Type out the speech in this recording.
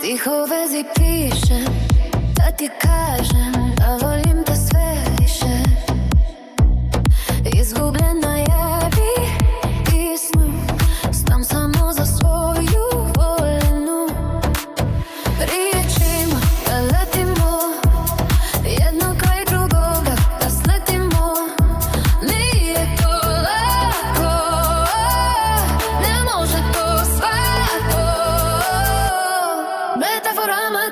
Тихо вези пишем, да ти кажем, да волим те све више. Изгубljena ја би писну, знам само за своју волenu. Речима да летимо, едно крај другога да слетимо. Nije to lako, ne može to svako. Metaforama